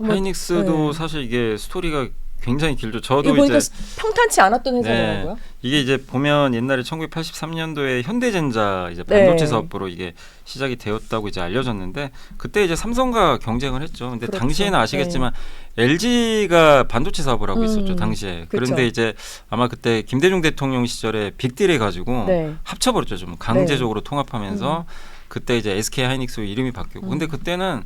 하이닉스도 네. 사실 이게 스토리가 굉장히 길죠. 이거 저도 보니까 이제 평탄치 않았던 회사더라고요. 이게 이제 보면 옛날에 1983년도에 현대젠자 이제 네. 반도체 사업부로 이게 시작이 되었다고 이제 알려졌는데 그때 이제 삼성과 경쟁을 했죠. 근데 그렇죠. 당시에는 아시겠지만 LG가 반도체 사업을 하고 있었죠. 당시에. 그쵸. 그런데 이제 아마 그때 김대중 대통령 시절에 빅딜 해가지고 네. 합쳐버렸죠. 좀 강제적으로 통합하면서 그때 이제 SK 하이닉스로 이름이 바뀌고. 근데 그때는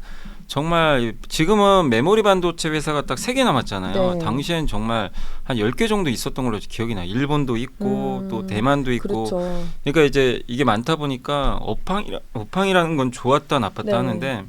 정말 지금은 메모리 반도체 회사가 딱 3개 남았잖아요. 네. 당시엔 정말 한 10개 정도 있었던 걸로 기억이 나요. 일본도 있고 또 대만도 있고. 그렇죠. 그러니까 이제 이게 많다 보니까 업황이라는 건 좋았다 나빴다 네. 하는데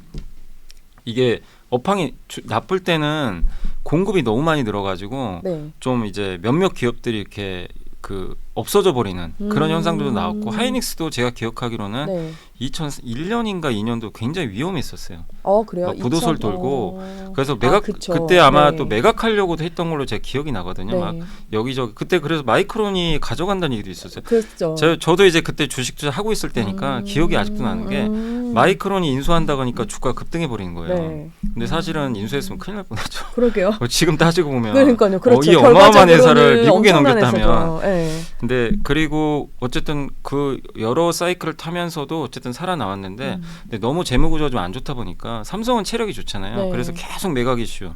이게 업황이 나쁠 때는 공급이 너무 많이 늘어가지고 네. 좀 이제 몇몇 기업들이 이렇게 그 없어져 버리는 그런 현상들도 나왔고 하이닉스도 제가 기억하기로는 네. 2001년인가 2년도 굉장히 위험했었어요. 그래요? 막 부도설 2000? 돌고 그래서 매각 그쵸. 그때 아마 네. 또 매각하려고도 했던 걸로 제 기억이 나거든요. 네. 막 여기저기 그때 그래서 마이크론이 가져간다는 얘기도 있었어요. 그렇죠. 저도 이제 그때 주식 투자 하고 있을 때니까 기억이 아직도 나는 게 마이크론이 인수한다고 하니까 주가가 급등해 버리는 거예요. 네. 근데 사실은 인수했으면 큰일 날 뻔했죠. 그러게요. 지금 따지고 보면 그러니까요. 그렇죠. 이 어마어마한 회사를 결과적으로는 미국에 엄청난 넘겼다면 회사죠. 네. 근데 그리고 어쨌든 그 여러 사이클을 타면서도 어쨌든 살아나왔는데 근데 너무 재무구조가 좀 안 좋다 보니까 삼성은 체력이 좋잖아요. 네. 그래서 계속 매각 이슈.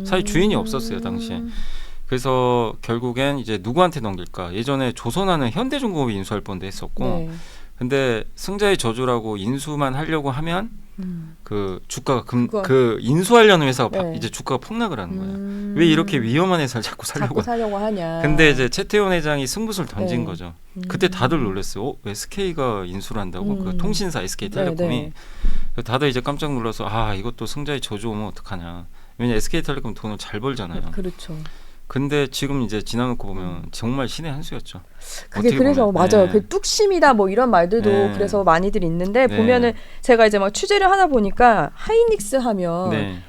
사실 주인이 없었어요 당시에. 그래서 결국엔 이제 누구한테 넘길까? 예전에 조선하는 현대중공업이 인수할 뻔도 했었고 네. 근데 승자의 저주라고 인수만 하려고 하면 그 주가가 그거. 그 인수하려는 회사가 네. 이제 주가가 폭락을 하는 거예요. 왜 이렇게 위험한 회사를 자꾸 살려고 사려고 하냐. 근데 이제 최태원 회장이 승부수를 던진 네. 거죠. 그때 다들 놀랐어요. SK가 인수를 한다고 그 통신사 SK텔레콤이 네, 다들 이제 깜짝 놀라서 이것도 승자의 저주 오면 어떡하냐. 왜냐 SK텔레콤 돈을 잘 벌잖아요. 그렇죠. 근데 지금 이제 지나놓고 보면 정말 신의 한 수였죠. 그게 어떻게 그래서 보면. 맞아요. 네. 그 뚝심이다 뭐 이런 말들도 네. 그래서 많이들 있는데 네. 보면은 제가 이제 막 취재를 하다 보니까 하이닉스 하면 네.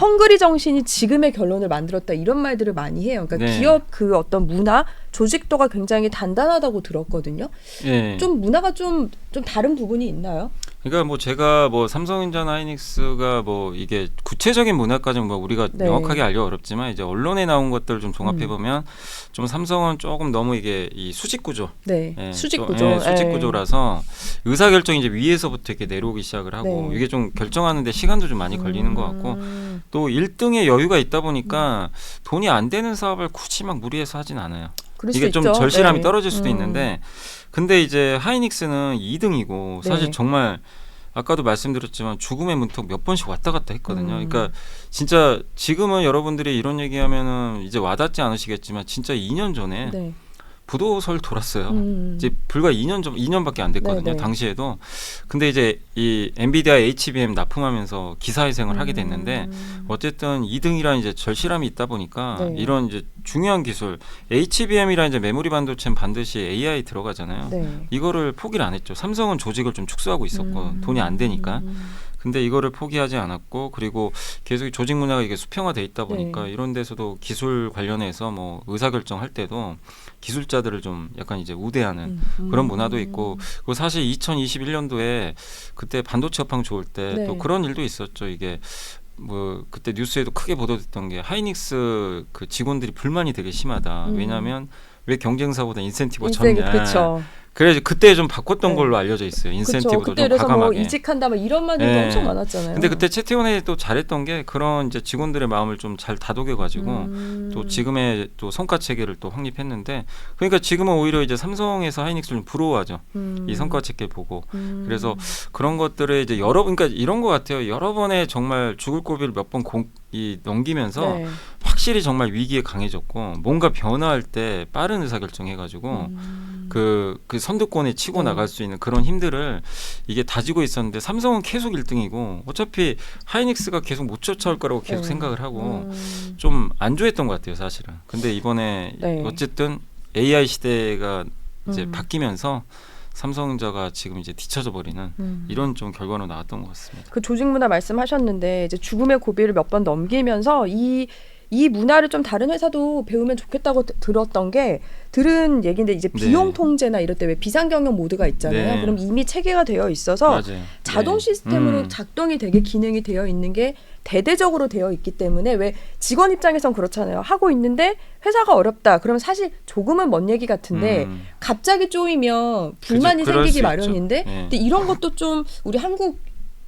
헝그리 정신이 지금의 결론을 만들었다 이런 말들을 많이 해요. 그러니까 네. 기업 그 어떤 문화, 조직도가 굉장히 단단하다고 들었거든요. 네. 좀 문화가 좀 다른 부분이 있나요? 그러니까 뭐 제가 뭐 삼성전자 하이닉스가 뭐 이게 구체적인 문화까지는 뭐 우리가 네. 명확하게 알기 어렵지만 이제 언론에 나온 것들을 좀 종합해 보면 좀 삼성은 조금 너무 이게 이 수직 구조, 네, 예, 수직 좀, 구조. 예, 수직 예. 구조라서 의사 결정이 이제 위에서부터 이렇게 내려오기 시작을 하고 네. 이게 좀 결정하는데 시간도 좀 많이 걸리는 것 같고 또 1등의 여유가 있다 보니까 돈이 안 되는 사업을 굳이 막 무리해서 하진 않아요. 그럴 수 이게 좀 있죠. 절실함이 네. 떨어질 수도 있는데 근데 이제 하이닉스는 2등이고 사실 네. 정말 아까도 말씀드렸지만 죽음의 문턱 몇 번씩 왔다 갔다 했거든요. 음. 그러니까 진짜 지금은 여러분들이 이런 얘기하면은 이제 와닿지 않으시겠지만 진짜 2년 전에 네. 부도설 돌았어요. 이제 불과 2년밖에 안 됐거든요. 네네. 당시에도. 근데 이제 이 엔비디아 HBM 납품하면서 기사회생을 하게 됐는데 어쨌든 2등이란 이제 절실함이 있다 보니까 네. 이런 이제 중요한 기술 HBM이란 이제 메모리 반도체는 반드시 AI 들어가잖아요. 네. 이거를 포기를 안 했죠. 삼성은 조직을 좀 축소하고 있었고 돈이 안 되니까. 근데 이거를 포기하지 않았고 그리고 계속 조직 문화가 이게 수평화돼 있다 보니까 네. 이런 데서도 기술 관련해서 뭐 의사결정할 때도 기술자들을 좀 약간 이제 우대하는 그런 문화도 있고 그리고 사실 2021년도에 그때 반도체 업황 좋을 때 또 네. 그런 일도 있었죠. 이게 뭐 그때 뉴스에도 크게 보도됐던 게 하이닉스 그 직원들이 불만이 되게 심하다. 왜냐하면 왜 경쟁사보다 인센티브가 적냐. 그렇죠. 그래서 그때 좀 바꿨던 네. 걸로 알려져 있어요. 인센티브도 그때 좀 그래서 뭐 과감하게. 이직한다 막 이런 말들도 네. 엄청 많았잖아요. 근데 그때 채태원이 또 잘했던 게 그런 이제 직원들의 마음을 좀 잘 다독여가지고 또 지금의 또 성과 체계를 또 확립했는데 그러니까 지금은 오히려 이제 삼성에서 하이닉스를 좀 부러워하죠. 이 성과 체계 보고 그래서 그런 것들을 이제 그러니까 이런 것 같아요. 여러 번의 정말 죽을 고비를 몇 번 넘기면서 네. 확실히 정말 위기에 강해졌고 뭔가 변화할 때 빠른 의사결정해가지고 그 선두권에 치고 네. 나갈 수 있는 그런 힘들을 이게 다지고 있었는데 삼성은 계속 1등이고 어차피 하이닉스가 계속 못 쫓아올 거라고 계속 네. 생각을 하고 좀 안좋아했던 것 같아요 사실은. 근데 이번에 네. 어쨌든 AI 시대가 이제 바뀌면서 삼성전자가 지금 이제 뒤쳐져 버리는 이런 좀 결과로 나왔던 것 같습니다. 그 조직 문화 말씀하셨는데 이제 죽음의 고비를 몇 번 넘기면서 이 이 문화를 좀 다른 회사도 배우면 좋겠다고 들었던 게 들은 얘기인데 이제 비용 네. 통제나 이럴 때 왜 비상경영 모드가 있잖아요. 네. 그럼 이미 체계가 되어 있어서 맞아요. 자동 네. 시스템으로 작동이 되게 기능이 되어 있는 게 대대적으로 되어 있기 때문에 왜 직원 입장에선 그렇잖아요. 하고 있는데 회사가 어렵다. 그러면 사실 조금은 먼 얘기 같은데 갑자기 쪼이면 불만이 그럴 생기기 수 마련인데 있죠. 네. 근데 이런 것도 좀 우리 한국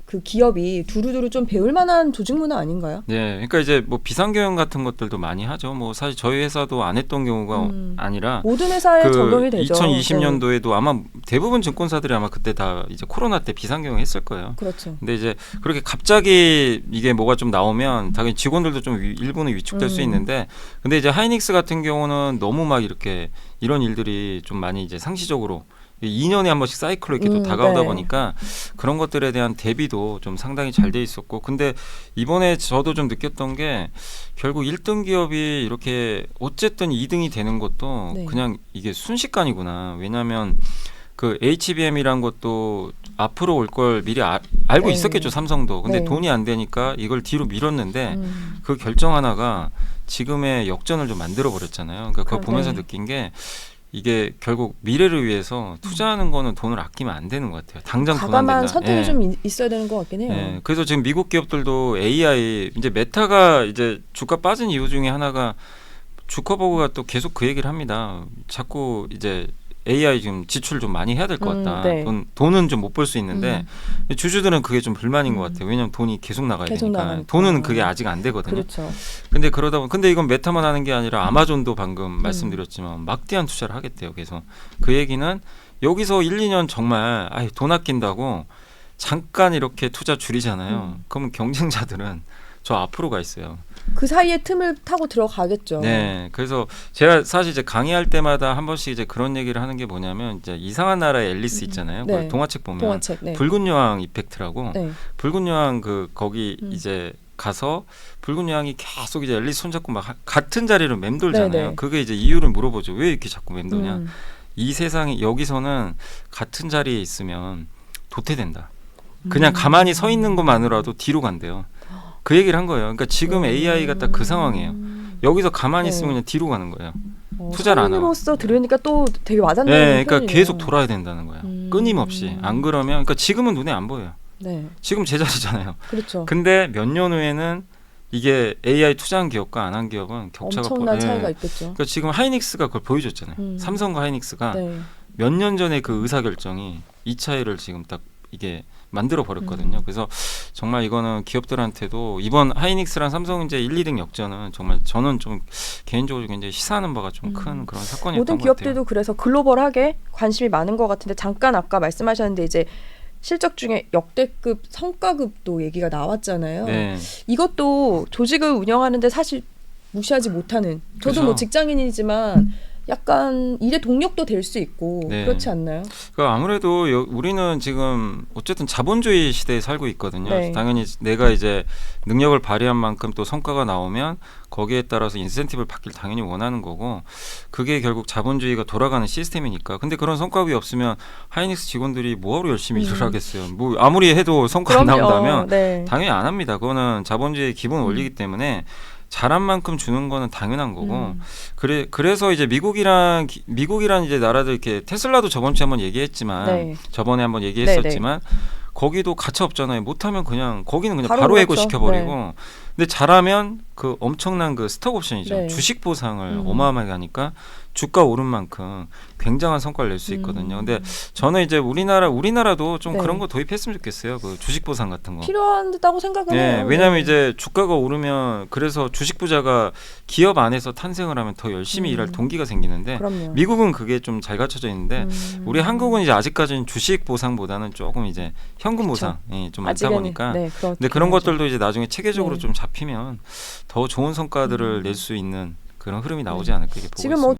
그 기업이 두루두루 좀 배울 만한 조직 문화 아닌가요? 네, 그러니까 이제 뭐 비상경영 같은 것들도 많이 하죠. 뭐 사실 저희 회사도 안 했던 경우가 아니라 모든 회사에 그 적용이 되죠. 2020년도에도 아마 대부분 증권사들이 아마 그때 다 이제 코로나 때 비상경영 했을 거예요. 네, 그렇죠. 근데 이제 그렇게 갑자기 이게 뭐가 좀 나오면 당연히 직원들도 좀 일부는 위축될 수 있는데 근데 이제 하이닉스 같은 경우는 너무 막 이렇게 이런 일들이 좀 많이 이제 상시적으로 2년에 한 번씩 사이클로 이렇게 또 다가오다 네. 보니까 그런 것들에 대한 대비도 좀 상당히 잘 돼 있었고 근데 이번에 저도 좀 느꼈던 게 결국 1등 기업이 이렇게 어쨌든 2등이 되는 것도 네. 그냥 이게 순식간이구나. 왜냐하면 그 HBM이란 것도 앞으로 올 걸 미리 알고 네. 있었겠죠, 삼성도. 근데 네. 돈이 안 되니까 이걸 뒤로 미뤘는데 그 결정 하나가 지금의 역전을 좀 만들어 버렸잖아요. 그러니까 그걸 보면서 네. 느낀 게 이게 결국 미래를 위해서 투자하는 거는 돈을 아끼면 안 되는 것 같아요. 당장 돈 안 과감한 된다. 선택이 예. 좀 있어야 되는 것 같긴 해요. 예. 그래서 지금 미국 기업들도 AI 이제 메타가 이제 주가 빠진 이유 중에 하나가 주커버그가 또 계속 그 얘기를 합니다. 자꾸 이제 AI 지금 지출 좀 많이 해야 될 것 같다. 네. 돈은 좀 못 벌 수 있는데 주주들은 그게 좀 불만인 것 같아요. 왜냐하면 돈이 계속 나가야 계속 되니까. 나가니까. 돈은 그게 아직 안 되거든요. 그렇죠. 근데 그러다 보면 근데 이건 메타만 하는 게 아니라 아마존도 방금 말씀드렸지만 막대한 투자를 하겠대요. 그래서 그 얘기는 여기서 1, 2년 정말 돈 아낀다고 잠깐 이렇게 투자 줄이잖아요. 그러면 경쟁자들은 저 앞으로 가 있어요. 그 사이에 틈을 타고 들어가겠죠. 네, 그래서 제가 사실 이제 강의할 때마다 한 번씩 이제 그런 얘기를 하는 게 뭐냐면 이제 이상한 나라의 앨리스 있잖아요. 네. 그 동화책 보면 동화책. 네. 붉은 여왕 이펙트라고 네. 붉은 여왕 그 거기 이제 가서 붉은 여왕이 계속 이제 앨리스 손잡고 막 같은 자리로 맴돌잖아요. 네네. 그게 이제 이유를 물어보죠. 왜 이렇게 자꾸 맴도냐? 음. 이 세상에 여기서는 같은 자리에 있으면 도태된다. 그냥 가만히 서 있는 것만으로도 뒤로 간대요. 그 얘기를 한 거예요. 그러니까 지금 AI가 딱 그 상황이에요. 여기서 가만히 네. 있으면 그냥 뒤로 가는 거예요. 투자를 안 하고. 성인으로서 들으니까 또 되게 와닿는 네, 그러니까 표현이네요. 계속 돌아야 된다는 거예요. 끊임없이. 안 그러면 그러니까 지금은 눈에 안 보여요. 네, 지금 제자리잖아요. 그렇죠. 근데 몇 년 후에는 이게 AI 투자한 기업과 안 한 기업은 격차가 엄청난 네. 차이가 있겠죠. 그러니까 지금 하이닉스가 그걸 보여줬잖아요. 삼성과 하이닉스가 네. 몇 년 전에 그 의사결정이 이 차이를 지금 딱 이게 만들어 버렸거든요. 그래서 정말 이거는 기업들한테도 이번 하이닉스랑 삼성 이제 1, 2등 역전은 정말 저는 좀 개인적으로 굉장히 시사하는 바가 좀 큰 그런 사건이었던 모든 것 기업들도 같아요. 그래서 글로벌하게 관심이 많은 것 같은데 잠깐 아까 말씀하셨는데 이제 실적 중에 역대급 성과급도 얘기가 나왔잖아요. 네. 이것도 조직을 운영하는데 사실 무시하지 못하는 저도 그죠. 뭐 직장인이지만 약간 일의 동력도 될 수 있고 네. 그렇지 않나요? 그러니까 아무래도 우리는 지금 어쨌든 자본주의 시대에 살고 있거든요. 네. 당연히 내가 이제 능력을 발휘한 만큼 또 성과가 나오면 거기에 따라서 인센티브를 받길 당연히 원하는 거고 그게 결국 자본주의가 돌아가는 시스템이니까. 근데 그런 성과급이 없으면 하이닉스 직원들이 뭐하러 열심히 일을 하겠어요. 뭐 아무리 해도 성과가 안 나온다면 네. 당연히 안 합니다. 그거는 자본주의의 기본 원리이기 때문에 잘한 만큼 주는 거는 당연한 거고 그래서 이제 미국이란 이제 나라들 이렇게 테슬라도 저번 주에 한번 얘기했지만 네. 저번에 한번 얘기했었지만 거기도 가차 없잖아요. 못하면 그냥 거기는 그냥 바로 바로 해고 그렇죠. 시켜버리고 근데 잘하면 그 엄청난 그 스톡 옵션이죠. 네. 주식 보상을 어마어마하게 하니까 주가 오른 만큼 굉장한 성과를 낼 수 있거든요. 근데 저는 이제 우리나라도 좀 네. 그런 거 도입했으면 좋겠어요. 그 주식 보상 같은 거. 필요하다고 생각을 네, 해요. 왜냐하면 네. 이제 주가가 오르면 그래서 주식 부자가 기업 안에서 탄생을 하면 더 열심히 일할 동기가 생기는데 그럼요. 미국은 그게 좀 잘 갖춰져 있는데 우리 한국은 이제 아직까지는 주식 보상보다는 조금 이제 현금 보상이 좀 많다 아직은, 보니까 네, 근데 그런 하죠. 것들도 이제 나중에 체계적으로 네. 좀 잡히면 더 좋은 성과들을 낼 수 있는 그런 흐름이 나오지 않을까 이렇게 보고 지금 뭐